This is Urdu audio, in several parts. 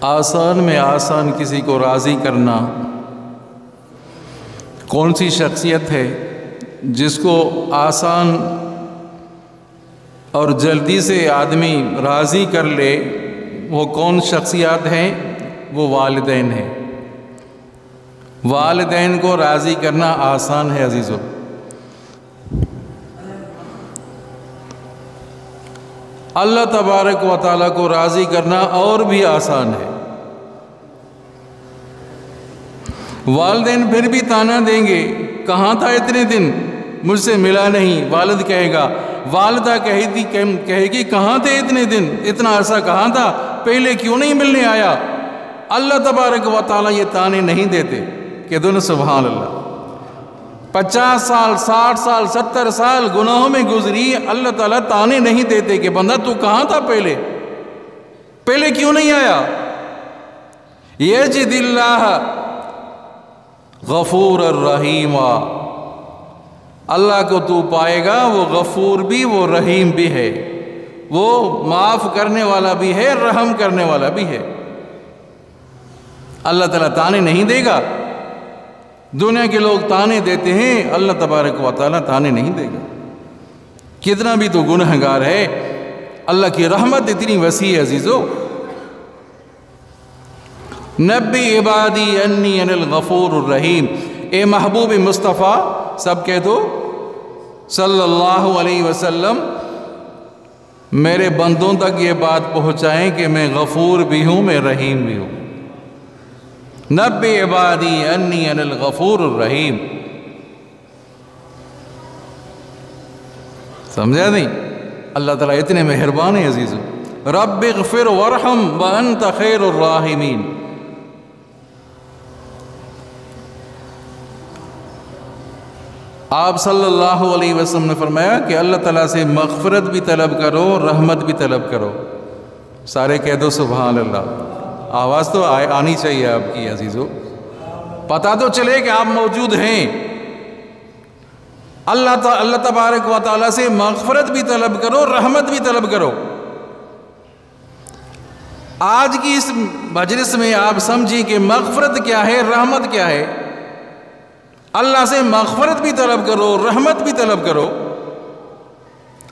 آسان میں آسان کسی کو راضی کرنا کون سی شخصیت ہے جس کو آسان اور جلدی سے آدمی راضی کر لے؟ وہ کون شخصیات ہیں؟ وہ والدین ہیں۔ والدین کو راضی کرنا آسان ہے عزیزو۔ اللہ تبارک و تعالیٰ کو راضی کرنا اور بھی آسان ہے۔ والدین پھر بھی طعنہ دیں گے، کہاں تھا اتنے دن، مجھ سے ملا نہیں۔ والد کہے گا، والدہ کہے گی کہاں تھے اتنے دن، اتنا عرصہ کہاں تھا، پہلے کیوں نہیں ملنے آیا؟ اللہ تبارک و تعالیٰ یہ طعنے نہیں دیتے کہ دن سبحان اللہ 50 سال 60 سال 70 سال گناہوں میں گزری، اللہ تعالیٰ طعنے نہیں دیتے کہ بندہ تو کہاں تھا، پہلے کیوں نہیں آیا؟ یجد اللہ غفور الرحیم، اللہ کو تو پائے گا وہ غفور بھی وہ رحیم بھی ہے، وہ معاف کرنے والا بھی ہے، رحم کرنے والا بھی ہے۔ اللہ تعالیٰ طعنے نہیں دے گا۔ دنیا کے لوگ طعنے دیتے ہیں، اللہ تبارک و تعالیٰ طعنے نہیں دے گا۔ کتنا بھی تو گنہگار ہے، اللہ کی رحمت اتنی وسیع ہے عزیزو۔ نبی عبادی انی انا الغفور الرحیم، اے محبوب مصطفیٰ سب کہہ دو صلی اللہ علیہ وسلم، میرے بندوں تک یہ بات پہنچائیں کہ میں غفور بھی ہوں، میں رحیم بھی ہوں۔ نبی عبادی انی انا الغفور الرحیم، سمجھا نہیں؟ اللہ تعالیٰ اتنے مہربان ہیں عزیزو۔ رب اغفر وارحم وانت خیر الراحمین۔ آپ صلی اللہ علیہ وسلم نے فرمایا کہ اللہ تعالیٰ سے مغفرت بھی طلب کرو، رحمت بھی طلب کرو۔ سارے کہہ دو سبحان اللہ۔ آواز تو آنی چاہیے آپ کی عزیزو، پتہ تو چلے کہ آپ موجود ہیں۔ اللہ تبارک و تعالیٰ سے مغفرت بھی طلب کرو، رحمت بھی طلب کرو۔ آج کی اس مجلس میں آپ سمجھیں کہ مغفرت کیا ہے، رحمت کیا ہے۔ اللہ سے مغفرت بھی طلب کرو، رحمت بھی طلب کرو۔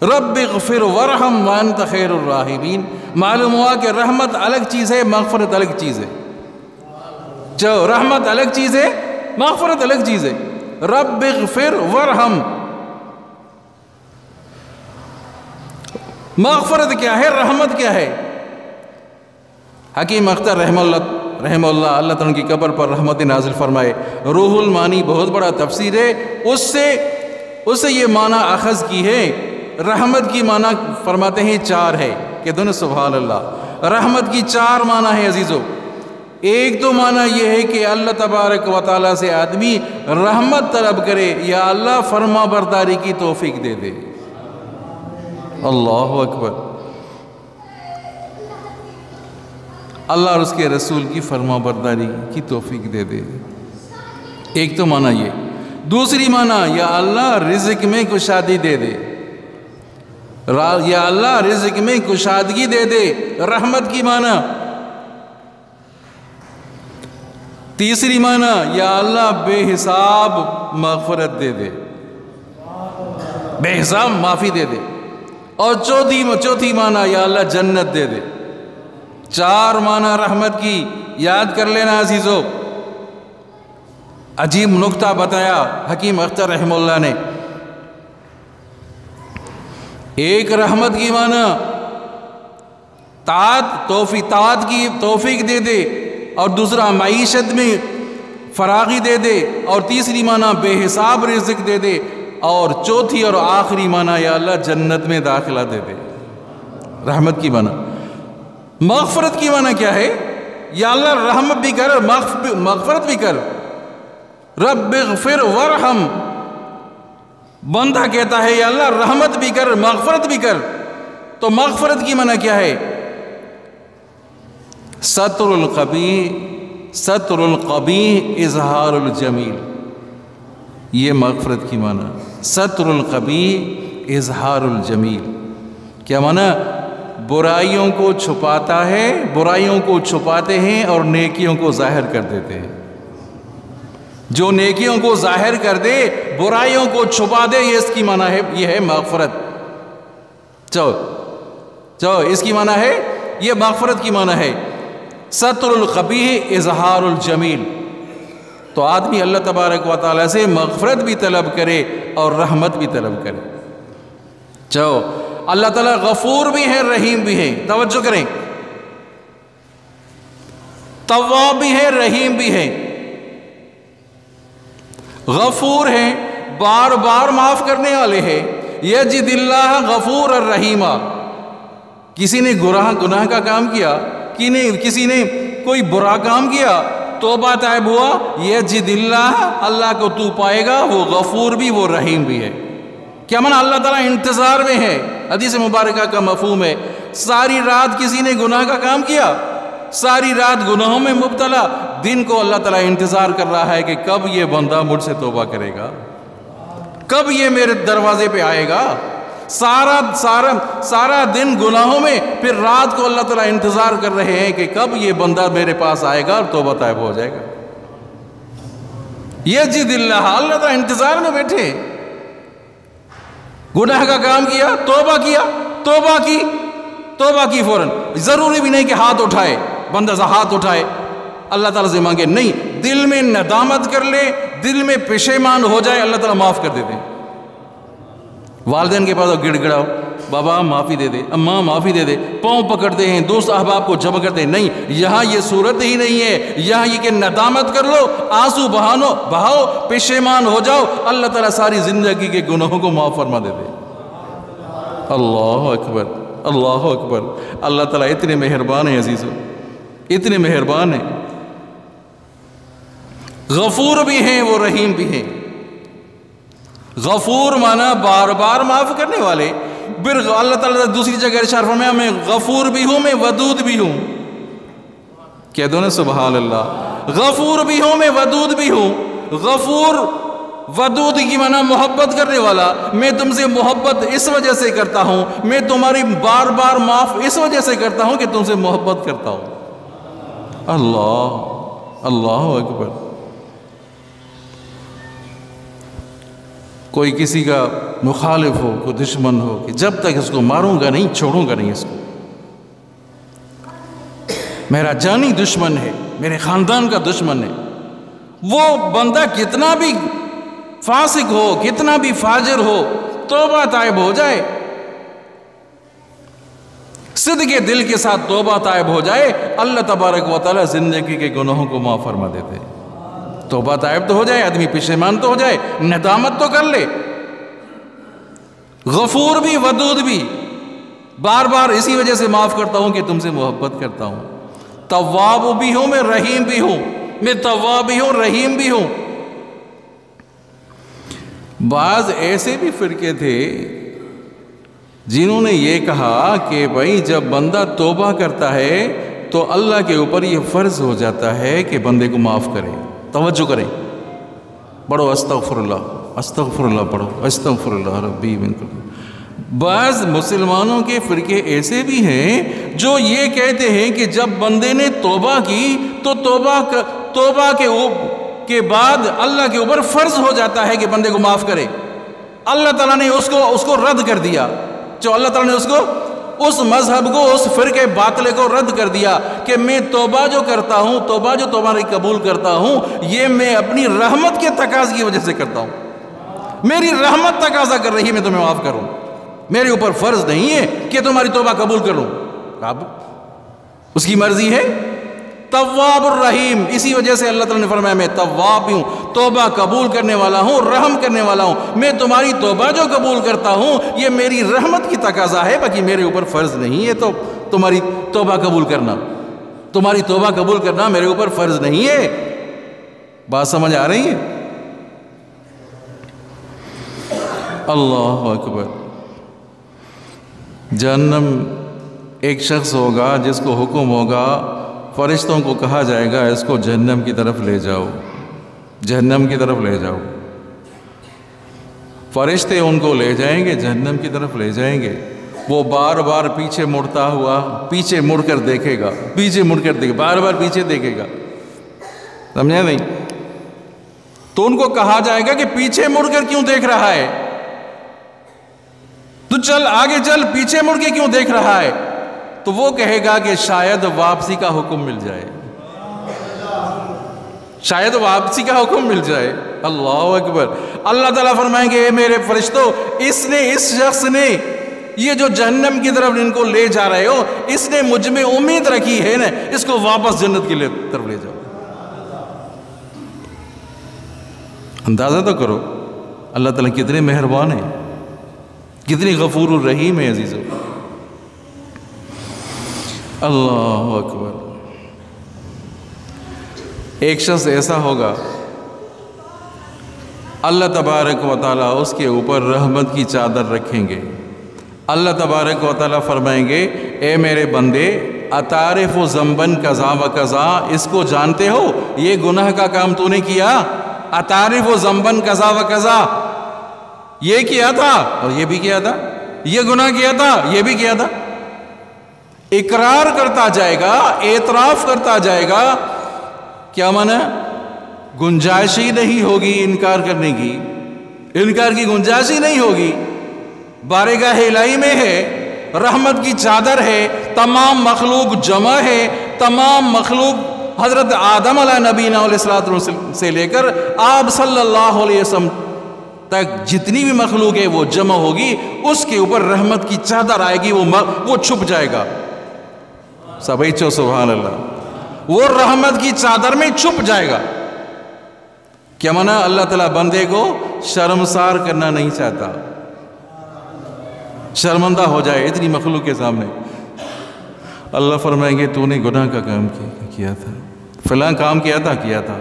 رب اغفر وارحم وانت خیر الراحمین، معلوم ہوا کہ رحمت الگ چیز ہے، مغفرت الگ چیز ہے۔ جو رحمت الگ چیز ہے، مغفرت الگ چیز ہے۔ رب اغفر وارحم، مغفرت کیا ہے، رحمت کیا ہے؟ حکیم اختر رحمہ اللہ اللہ تعالیٰ کی قبر پر رحمت نازل فرمائے، روح المعانی بہت بڑا تفسیر ہے، اس سے یہ معنی اخذ کی ہے۔ رحمت کی معنی فرماتے ہیں 4 ہے کہ دن سبحان اللہ۔ رحمت کی 4 معنی ہے عزیزو۔ ایک تو معنی یہ ہے کہ اللہ تبارک و تعالیٰ سے آدمی رحمت طلب کرے، یا اللہ فرما برداری کی توفیق دے دے۔ اللہ اکبر، اللہ اور اس کے رسول کی فرما برداری کی توفیق دے دے۔ ایک تو معنی یہ۔ دوسری معنی، یا اللہ رزق میں کشادگی دے دے، یا اللہ رزق میں کشادگی دے دے، رحمت کی معنی۔ تیسری معنی، یا اللہ بے حساب مغفرت دے دے، بے حساب معافی دے دے۔ اور چوتھی معنی، یا اللہ جنت دے دے۔ 4 معنی رحمت کی، یاد کر لینا عزیزو۔ عجیب نکتہ بتایا حکیم اختر رحمہ اللہ نے۔ ایک رحمت کی معنی طاعت کی توفیق دے دے، اور دوسرا معیشت میں فراغی دے دے، اور تیسری معنی بے حساب رزق دے دے، اور چوتھی اور آخری معنی یا اللہ جنت میں داخلہ دے دے۔ رحمت کی معنی۔ مغفرت کی معنی کیا ہے؟ یا اللہ رحمت بھی کر، مغفرت بھی کر۔ رب اغفر وارحم، بندہ کہتا ہے یا اللہ رحمت بھی کر، مغفرت بھی کر۔ تو مغفرت کی معنی کیا ہے؟ ستر القبیح اظہار الجمیل، یہ مغفرت کی معنی۔ ستر القبیح اظہار الجمیل، کیا معنی؟ برائیوں کو چھپاتا ہے، برائیوں کو چھپاتے ہیں اور نیکیوں کو ظاہر کر دیتے ہیں۔ جو نیکیوں کو ظاہر کر دے، برائیوں کو چھپا دے، یہ اس کی معنی ہے، یہ ہے مغفرت۔ اس کی معنی ہے، یہ مغفرت کی معنی ہے۔ ستر القبیح اظہار الجمیل۔ تو آدمی اللہ تبارک و تعالیٰ سے مغفرت بھی طلب کرے اور رحمت بھی طلب کرے۔ اللہ تعالیٰ غفور بھی ہے، رحیم بھی ہے۔ توجہ کریں، تواب بھی ہے، رحیم بھی ہے۔ غفور ہے، بار بار معاف کرنے والے ہیں۔ یجد اللہ غفور الرحیم۔ کسی نے گناہ کا کام کیا، کسی نے کوئی برا کام کیا، توبہ طائب ہوا، یجد اللہ کو تو پائے گا، وہ غفور بھی، وہ رحیم بھی ہے۔ کیا معنی؟ اللہ تعالیٰ انتظار میں ہے۔ حدیث مبارکہ کا مفہوم ہے، ساری رات کسی نے گناہ کا کام کیا، ساری رات گناہوں میں مبتلا، دن کو اللہ تعالیٰ انتظار کر رہا ہے کہ کب یہ بندہ مجھ سے توبہ کرے گا، کب یہ میرے دروازے پہ آئے گا۔ سارا دن گناہوں میں، پھر رات کو اللہ تعالیٰ انتظار کر رہے ہیں کہ کب یہ بندہ میرے پاس آئے گا اور توبہ طائب ہو جائے گا۔ یجد اللہ، اللہ تعالیٰ انتظار میں بیٹھے۔ گناہ کا کام کیا، توبہ کی فوراً، ضروری بھی نہیں کہ ہاتھ اٹھائے، بندہ سے ہاتھ اٹھائے اللہ تعالیٰ سے مانگے، نہیں، دل میں ندامت کر لے، دل میں پشیمان ہو جائے، اللہ تعالیٰ معاف کر دیتے ہیں۔ والدین کے پاس گڑ گڑاؤ، بابا معافی دے دے، اماں معافی دے دے، پاؤں پکڑتے ہیں، دوست احباب کو جمع کرتے ہیں، نہیں، یہاں یہ صورت ہی نہیں ہے۔ یہاں یہ کہ ندامت کر لو، آنسو بہاؤ، پشیمان ہو جاؤ، اللہ تعالیٰ ساری زندگی کے گناہوں کو معاف فرما دیتے۔ اللہ اکبر، اللہ اکبر۔ اللہ تعالیٰ اتنے مہربان ہیں عزیزو، اتنے مہربان ہیں، غفور بھی ہیں، وہ رحیم بھی ہیں۔ غفور مانا بار بار معاف کرنے والے۔ پھر اللہ تعالیٰ دوسری جگہ ارشاد فرمایا، میں غفور بھی ہوں، میں ودود بھی ہوں۔ کہہ دو نا سبحان اللہ۔ غفور بھی ہوں، میں ودود بھی ہوں۔ غفور، ودود کی معنی محبت کرنے والا۔ میں تم سے محبت اس وجہ سے کرتا ہوں، میں تمہاری بار بار معاف اس وجہ سے کرتا ہوں کہ تم سے محبت کرتا ہوں۔ اللہ اکبر۔ کوئی کسی کا مخالف ہو، کوئی دشمن ہو، کہ جب تک اس کو ماروں گا نہیں، چھوڑوں گا نہیں اس کو، میرا جانی دشمن ہے، میرے خاندان کا دشمن ہے، وہ بندہ کتنا بھی فاسق ہو، کتنا بھی فاجر ہو، توبہ طائب ہو جائے، صدق دل کے ساتھ توبہ طائب ہو جائے، اللہ تبارک و تعالیٰ زندگی کے گناہوں کو معاف فرما دیتے ہیں۔ توبہ طائب تو ہو جائے آدمی، پشیمان تو ہو جائے، ندامت تو کر لے۔ غفور بھی، ودود بھی، بار بار اسی وجہ سے معاف کرتا ہوں کہ تم سے محبت کرتا ہوں۔ تواب بھی ہوں، میں رحیم بھی ہوں، میں تواب بھی ہوں، رحیم بھی ہوں۔ بعض ایسے بھی فرقے تھے جنہوں نے یہ کہا کہ بھائی جب بندہ توبہ کرتا ہے تو اللہ کے اوپر یہ فرض ہو جاتا ہے کہ بندے کو معاف کرے۔ توجہ کریں، پڑھو استغفر اللہ پڑھو، استغفر اللہ ربی من کل۔ بعض مسلمانوں کے فرقے ایسے بھی ہیں جو یہ کہتے ہیں کہ جب بندے نے توبہ کی تو توبہ کے بعد اللہ کے اوپر فرض ہو جاتا ہے کہ بندے کو معاف کرے۔ اللہ تعالیٰ نے اس کو رد کر دیا، جو اللہ تعالیٰ نے اس مذہب کو، اس فرقے باطلے کو رد کر دیا کہ میں توبہ جو کرتا ہوں، توبہ جو تمہاری قبول کرتا ہوں، یہ میں اپنی رحمت کے تقاضے کی وجہ سے کرتا ہوں۔ میری رحمت تقاضا کر رہی ہے میں تمہیں معاف کروں، میرے اوپر فرض نہیں ہے کہ تمہاری توبہ قبول کروں، اب اس کی مرضی ہے۔ تواب الرحیم، اسی وجہ سے اللہ تعالیٰ نے فرمایا میں تواب ہوں، توبہ قبول کرنے والا ہوں، رحم کرنے والا ہوں۔ میں تمہاری توبہ جو قبول کرتا ہوں یہ میری رحمت کی تقاضا ہے، باقی میرے اوپر فرض نہیں ہے تو تمہاری توبہ قبول کرنا میرے اوپر فرض نہیں ہے۔ بات سمجھ آ رہی ہے؟ اللہ اکبر۔ جہنم ایک شخص ہوگا جس کو حکم ہوگا، فرشتوں کو کہا جائے گا اس کو جہنم کی طرف لے جاؤ، جہنم کی طرف لے جاؤ۔ فرشتے ان کو لے جائیں گے، جہنم کی طرف لے جائیں گے۔ وہ بار بار پیچھے مڑتا ہوا پیچھے مڑ کر دیکھے گا، پیچھے مڑ کر دیکھے، بار بار پیچھے دیکھے گا، سمجھا نہیں؟ تو ان کو کہا جائے گا کہ پیچھے مڑ کر کیوں دیکھ رہا ہے؟ تو چل آگے چل، پیچھے مڑ کے کیوں دیکھ رہا ہے؟ تو وہ کہے گا کہ شاید واپسی کا حکم مل جائے، شاید واپسی کا حکم مل جائے۔ اللہ اکبر۔ اللہ تعالیٰ فرمائیں گے اے میرے فرشتوں، اس شخص نے یہ جو جہنم کی طرف ان کو لے جا رہے ہو، اس نے مجھ میں امید رکھی ہے نا، اس کو واپس جنت کی طرف لے جاؤ۔ اندازہ تو کرو اللہ تعالیٰ کتنے مہربان ہیں، کتنی غفور الرحیم ہے عزیزو۔ اللہ اکبر۔ ایک شخص ایسا ہوگا اللہ تبارک و تعالیٰ اس کے اوپر رحمت کی چادر رکھیں گے۔ اللہ تبارک و تعالیٰ فرمائیں گے اے میرے بندے، اتعرف ذنبا کذا و کذا، اس کو جانتے ہو یہ گناہ کا کام تو نے کیا؟ اتعرف ذنبا کذا و کذا، یہ کیا تھا اور یہ بھی کیا تھا، یہ گناہ کیا تھا یہ بھی کیا تھا۔ اقرار کرتا جائے گا، اعتراف کرتا جائے گا۔ کیا معنی؟ گنجائش ہی نہیں ہوگی انکار کرنے کی، انکار کی گنجائش ہی نہیں ہوگی۔ بارگاہ الہی میں ہے، رحمت کی چادر ہے، تمام مخلوق جمع ہے، تمام مخلوق حضرت آدم علیہ نبینا علیہ السلام سے لے کر آپ صلی اللہ علیہ وسلم تک جتنی بھی مخلوق ہے وہ جمع ہوگی، اس کے اوپر رحمت کی چادر آئے گی، وہ چھپ جائے گا۔ سبھی چو سبحان اللہ۔ وہ رحمت کی چادر میں چھپ جائے گا۔ کیا معنی؟ اللہ تعالیٰ بندے کو شرمسار کرنا نہیں چاہتا، شرمندہ ہو جائے اتنی مخلوق کے سامنے۔ اللہ فرمائیں گے تو نے گناہ کا کام کیا تھا، فلاں کام کیا تھا۔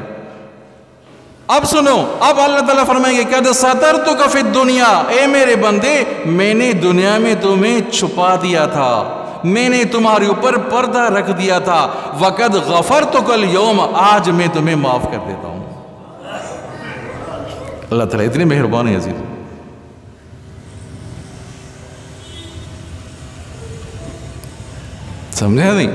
اب سنو، اب اللہ تعالیٰ فرمائیں گے قد سترتک فی الدنیا، اے میرے بندے میں نے دنیا میں تمہیں چھپا دیا تھا، میں نے تمہارے اوپر پردہ رکھ دیا تھا، وقد غفرتک اليوم، آج میں تمہیں معاف کر دیتا ہوں۔ اللہ تعالیٰ اتنے مہربان ہے عزیز۔ سمجھا نہیں؟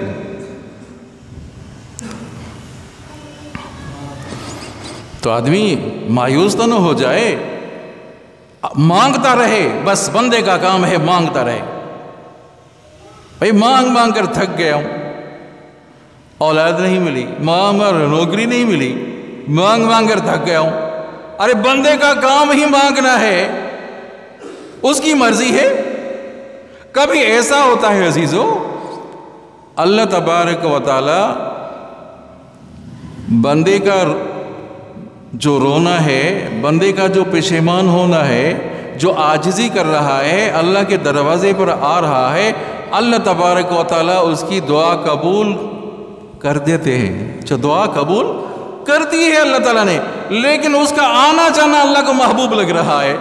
تو آدمی مایوس تو نہ ہو جائے، مانگتا رہے، بس بندے کا کام ہے مانگتا رہے۔ بھائی مانگ کر تھک گیا ہوں، اولاد نہیں ملی، مانگ نوکری نہیں ملی، مانگ کر تھک گیا ہوں۔ ارے بندے کا کام ہی مانگنا ہے، اس کی مرضی ہے۔ کبھی ایسا ہوتا ہے عزیزو، اللہ تبارک و تعالی بندے کا جو رونا ہے، بندے کا جو پشیمان ہونا ہے، جو عاجزی کر رہا ہے، اللہ کے دروازے پر آ رہا ہے، اللہ تبارک و تعالی اس کی دعا قبول کر دیتے ہیں۔ جو دعا قبول کرتی ہے اللہ تعالیٰ نے، لیکن اس کا آنا جانا اللہ کو محبوب لگ رہا ہے۔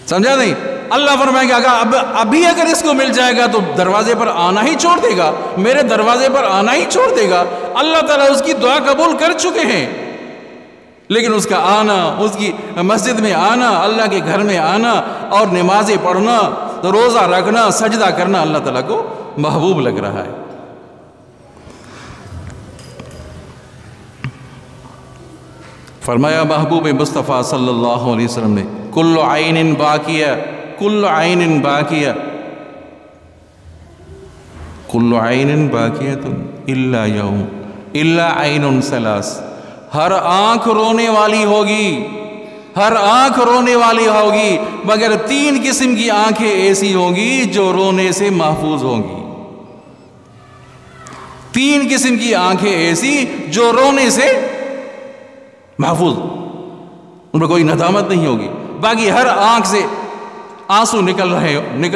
سمجھا نہیں؟ اللہ فرمائے گا ابھی اگر اس کو مل جائے گا تو دروازے پر آنا ہی چھوڑ دے گا، میرے دروازے پر آنا ہی چھوڑ دے گا۔ اللہ تعالیٰ اس کی دعا قبول کر چکے ہیں، لیکن اس کا آنا، اس کی مسجد میں آنا، اللہ کے گھر میں آنا اور نمازیں پڑھنا، روزہ رکھنا، سجدہ کرنا اللہ تعالیٰ کو محبوب لگ رہا ہے۔ فرمایا محبوب مصطفیٰ صلی اللہ علیہ وسلم نے کل عین باقیہ، کل عین باقیہ، کل عین باقیۃ الا یوم الا عین ثلاث، ہر آنکھ رونے والی ہوگی، ہر آنکھ رونے والی ہوگی، مگر تین قسم کی آنکھیں ایسی ہوں گی جو رونے سے محفوظ ہوں گی۔ تین قسم کی آنکھیں ایسی جو رونے سے محفوظ، ان میں کوئی ندامت نہیں ہوگی۔ باقی ہر آنکھ سے آنسو نکل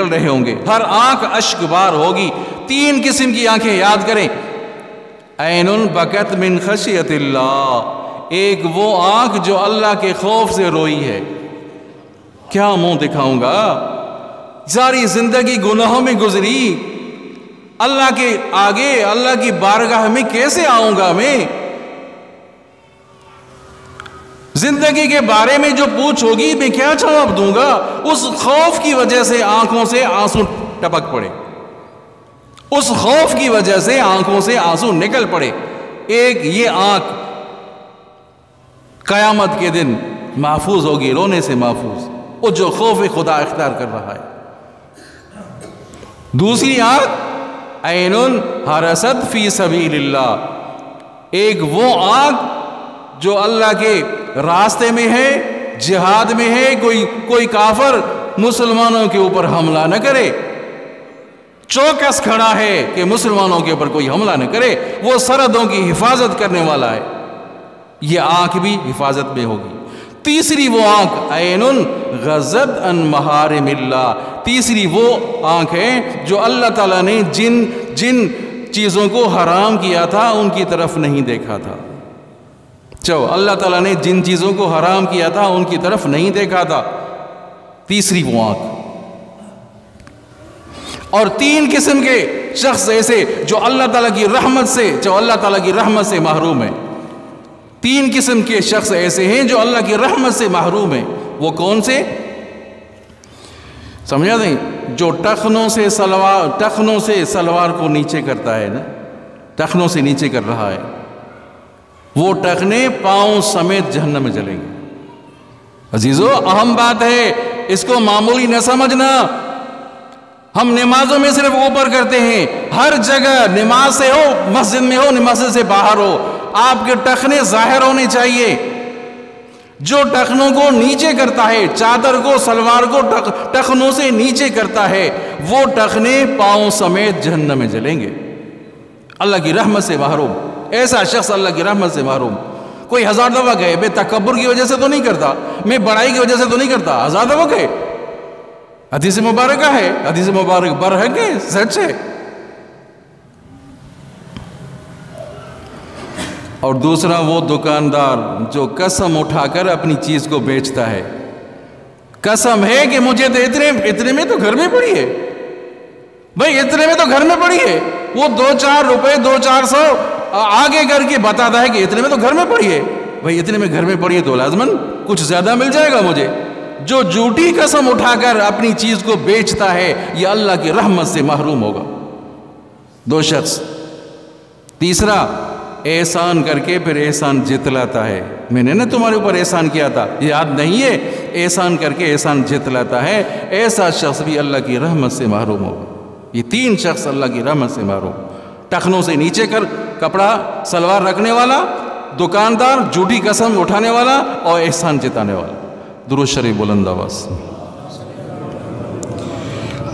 رہے ہوں گے، ہر آنکھ اشک بار ہوگی۔ تین قسم کی آنکھیں یاد کریں، عین بکت من خشیت اللہ، ایک وہ آنکھ جو اللہ کے خوف سے روئی ہے۔ کیا منہ دکھاؤں گا، ساری زندگی گناہوں میں گزری، اللہ کے آگے اللہ کی بارگاہ میں کیسے آؤں گا میں؟ زندگی کے بارے میں جو پوچھ ہوگی میں کیا جواب دوں گا؟ اس خوف کی وجہ سے آنکھوں سے آنسو ٹپک پڑے، اس خوف کی وجہ سے آنکھوں سے آنسو نکل پڑے۔ ایک یہ آنکھ قیامت کے دن محفوظ ہوگی، رونے سے محفوظ، وہ جو خوف خدا اختیار کر رہا ہے۔ دوسری آنکھ عین حرست فی سبیل اللہ، ایک وہ آنکھ جو اللہ کے راستے میں ہے، جہاد میں ہے، کوئی کافر مسلمانوں کے اوپر حملہ نہ کرے، چوکس کھڑا ہے کہ مسلمانوں کے اوپر کوئی حملہ نہ کرے، وہ سرحدوں کی حفاظت کرنے والا ہے، یہ آنکھ بھی حفاظت میں ہوگی۔ تیسری وہ آنکھ عین غضت عن محارم اللہ، تیسری وہ آنکھ ہے جو اللہ تعالیٰ نے جن چیزوں کو حرام کیا تھا ان کی طرف نہیں دیکھا تھا۔ اللہ تعالیٰ نے جن چیزوں کو حرام کیا تھا ان کی طرف نہیں دیکھا تھا، تیسری وہ آنکھ۔ اور تین قسم کے شخص ایسے جو اللہ تعالیٰ کی رحمت سے محروم ہیں، تین قسم کے شخص ایسے ہیں جو اللہ کی رحمت سے محروم ہیں۔ وہ کون سے؟ سمجھا دیں، جو ٹخنوں سے سلوار کو نیچے کرتا ہے نا، ٹخنوں سے نیچے کر رہا ہے، وہ ٹخنے پاؤں سمیت جہنم میں جلیں گے۔ عزیزو، اہم بات ہے، اس کو معمولی نہ سمجھنا۔ ہم نمازوں میں صرف اوپر کرتے ہیں، ہر جگہ نماز سے ہو، مسجد میں ہو، مسجد سے باہر ہو، آپ کے ٹخنے ظاہر ہونے چاہیے۔ جو ٹخنوں کو نیچے کرتا ہے، چادر کو، سلوار کو ٹخنوں سے نیچے کرتا ہے، وہ ٹخنے پاؤں سمیت جہنم میں جلیں گے، اللہ کی رحمت سے محروم۔ ایسا شخص اللہ کی رحمت سے محروم۔ کوئی 1000 دفعہ کہے میں تکبر کی وجہ سے تو نہیں کرتا، میں بڑائی کی وجہ سے تو نہیں کرتا، 1000 دفعہ کہے، حدیث مبارکہ ہے، حدیث مبارک بر ہے کہ سچ ہے۔ اور دوسرا وہ دکاندار جو قسم اٹھا کر اپنی چیز کو بیچتا ہے، قسم ہے کہ مجھے تو اتنے میں تو گھر میں پڑی ہے، بھائی اتنے میں تو گھر میں پڑی ہے، وہ 2-4 روپے 200-400 آگے کر کے بتاتا ہے کہ اتنے میں تو گھر میں پڑی ہے، بھائی اتنے میں گھر میں پڑی ہے تو لازماً کچھ زیادہ مل جائے گا مجھے۔ جو جھوٹی قسم اٹھا کر اپنی چیز کو بیچتا ہے یہ اللہ کی رحمت سے محروم ہوگا۔ 2 شخص۔ تیسرا، احسان کر کے پھر احسان جتلاتا ہے، میں نے نا تمہارے اوپر احسان کیا تھا، یاد نہیں ہے، احسان کر کے احسان جتلاتا ہے، ایسا شخص بھی اللہ کی رحمت سے محروم ہوگا۔ یہ 3 شخص اللہ کی رحمت سے محروم، ٹخنوں سے نیچے کر کپڑا سلوار رکھنے والا، دکاندار، جھوٹی قسم اٹھانے والا، اور احسان جتانے والا۔ درود شریف بلند آواز۔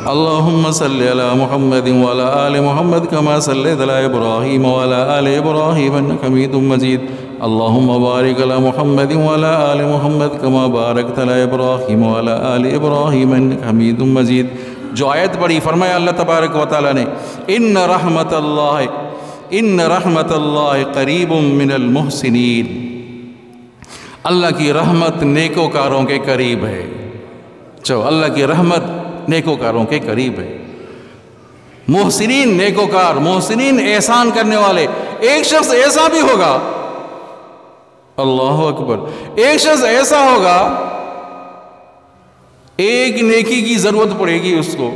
اللہم صلی علی محمد وعلی آل محمد کما صلیت علی ابراہیم وعلی آل ابراہیم انک حمید مجید۔ اللہم بارک علی محمد وعلی آل محمد کما بارکت علی ابراہیم وعلی آل ابراہیم انک حمید مجید۔ جو آیت پڑھی، فرمایا اللہ تبارک و تعالیٰ نے ان رحمت اللہ قریب من المحسنین، اللہ کی رحمت نیکوکاروں کے قریب ہے۔ اللہ کی رحمت نیکوکاروں کے قریب ہے۔ محسنین نیکوکار، محسنین احسان کرنے والے۔ ایک شخص ایسا بھی ہوگا، اللہ اکبر، ایک شخص ایسا ہوگا، ایک نیکی کی ضرورت پڑے گی اس کو،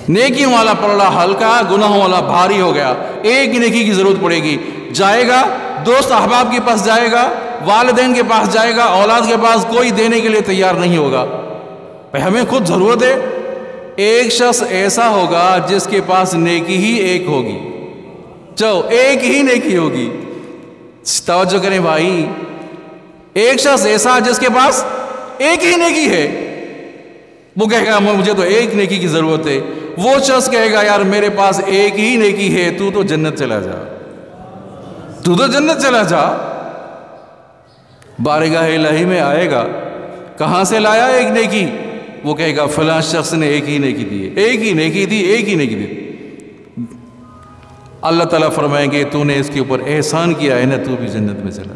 نیکی والا پڑ رہا ہلکا، گناہوں والا بھاری ہو گیا، ایک نیکی کی ضرورت پڑے گی، جائے گا دوست احباب کے پاس، جائے گا والدین کے پاس، جائے گا اولاد کے پاس، کوئی دینے کے لیے تیار نہیں ہوگا، ہمیں خود ضرورت ہے۔ ایک شخص ایسا ہوگا جس کے پاس نیکی ہی ایک ہوگی، ایک ہی نیکی ہوگی۔ توجہ کریں بھائی، ایک شخص ایسا جس کے پاس ایک ہی نیکی ہے، وہ کہے گا مجھے تو ایک نیکی کی ضرورت ہے۔ وہ شخص کہے گا یار میرے پاس ایک ہی نیکی ہے، تو جنت چلا جا، تو جنت چلا جا۔ بارگاہ الہی میں آئے گا، کہاں سے لایا ایک نیکی؟ وہ کہے گا فلاں شخص نے ایک ہی نیکی دی، ایک ہی نیکی دی، ایک ہی نیکی دی۔ اللہ تعالیٰ فرمائیں گے تو نے اس کے اوپر احسان کیا ہے نا، تو بھی جنت میں چلا۔